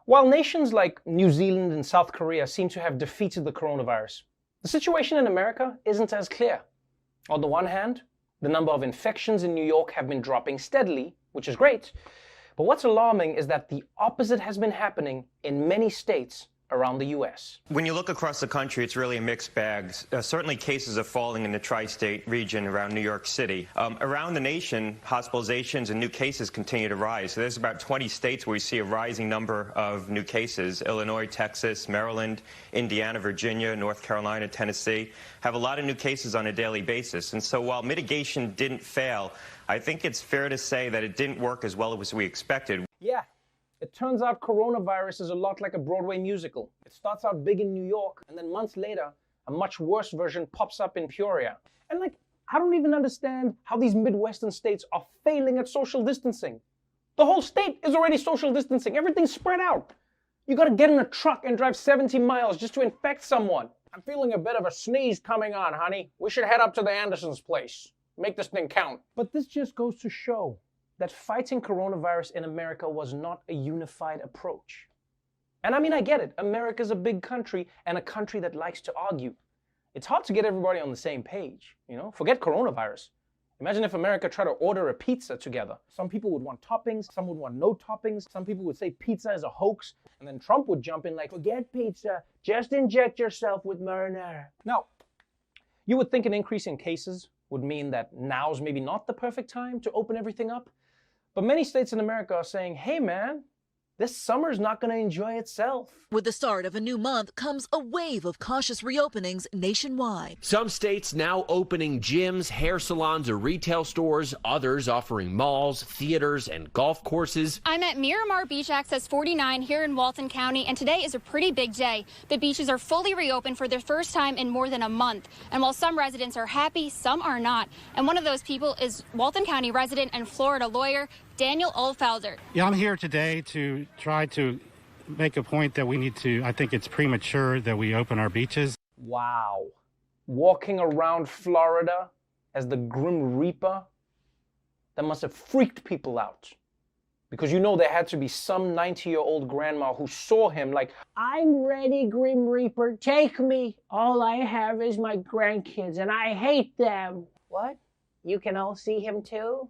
While nations like New Zealand and South Korea seem to have defeated the coronavirus, the situation in America isn't as clear. On the one hand, the number of infections in New York have been dropping steadily, which is great. But what's alarming is that the opposite has been happening in many states around the US. When you look across the country, it's really a mixed bag. Certainly cases are falling in the tri-state region around New York City. Around the nation, hospitalizations and new cases continue to rise. So there's about 20 states where we see a rising number of new cases. Illinois, Texas, Maryland, Indiana, Virginia, North Carolina, Tennessee have a lot of new cases on a daily basis. And so while mitigation didn't fail, I think it's fair to say that it didn't work as well as we expected. Yeah. It turns out coronavirus is a lot like a Broadway musical. It starts out big in New York, and then months later, a much worse version pops up in Peoria. And I don't even understand how these Midwestern states are failing at social distancing. The whole state is already social distancing. Everything's spread out. You gotta get in a truck and drive 70 miles just to infect someone. I'm feeling a bit of a sneeze coming on, honey. We should head up to the Andersons' place. Make this thing count. But this just goes to show that fighting coronavirus in America was not a unified approach. And I mean, I get it. America's a big country and a country that likes to argue. It's hard to get everybody on the same page, you know? Forget coronavirus. Imagine if America tried to order a pizza together. Some people would want toppings, some would want no toppings, some people would say pizza is a hoax, and then Trump would jump in like, forget pizza, just inject yourself with marinara. Now, you would think an increase in cases would mean that now's maybe not the perfect time to open everything up. But many states in America are saying, hey man, this summer's not going to enjoy itself. With the start of a new month comes a wave of cautious reopenings nationwide. Some states now opening gyms, hair salons, or retail stores. Others offering malls, theaters, and golf courses. I'm at Miramar Beach Access 49 here in Walton County, and today is a pretty big day. The beaches are fully reopened for the first time in more than a month. And while some residents are happy, some are not. And one of those people is Walton County resident and Florida lawyer Daniel Oldfelder. Yeah, I'm here today to try to make a point that we need to, I think it's premature that we open our beaches. Wow. Walking around Florida as the Grim Reaper, that must have freaked people out. Because you know there had to be some 90-year-old grandma who saw him like, I'm ready, Grim Reaper, take me. All I have is my grandkids and I hate them. What? You can all see him too?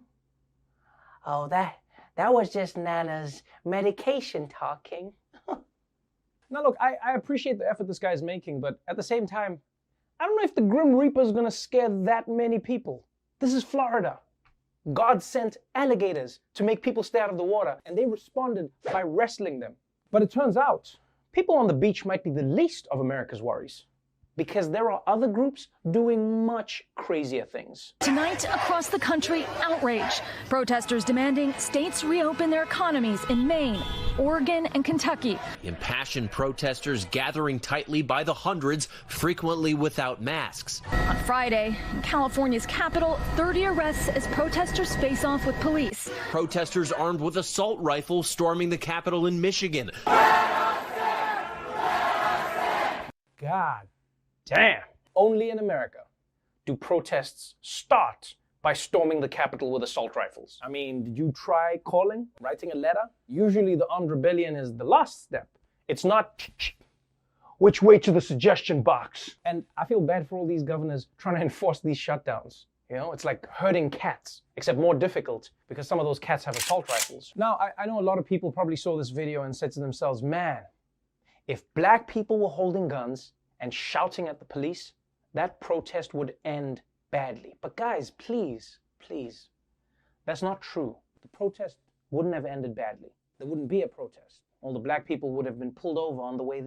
Oh, that was just Nana's medication talking. Now look, I appreciate the effort this guy's making, but at the same time, I don't know if the Grim Reaper is gonna scare that many people. This is Florida. God sent alligators to make people stay out of the water, and they responded by wrestling them. But it turns out, people on the beach might be the least of America's worries, because there are other groups doing much crazier things. Tonight, across the country, outrage. Protesters demanding states reopen their economies in Maine, Oregon, and Kentucky. Impassioned protesters gathering tightly by the hundreds, frequently without masks. On Friday, in California's capital, 30 arrests as protesters face off with police. Protesters armed with assault rifles storming the Capitol in Michigan. God damn. Only in America do protests start by storming the Capitol with assault rifles. I mean, did you try calling, writing a letter? Usually the armed rebellion is the last step. It's not which way to the suggestion box. And I feel bad for all these governors trying to enforce these shutdowns. You know, it's like herding cats, except more difficult because some of those cats have assault rifles. Now, I know a lot of people probably saw this video and said to themselves, man, if black people were holding guns and shouting at the police, that protest would end badly. But guys, please, please, that's not true. The protest wouldn't have ended badly. There wouldn't be a protest. All the black people would have been pulled over on the way there.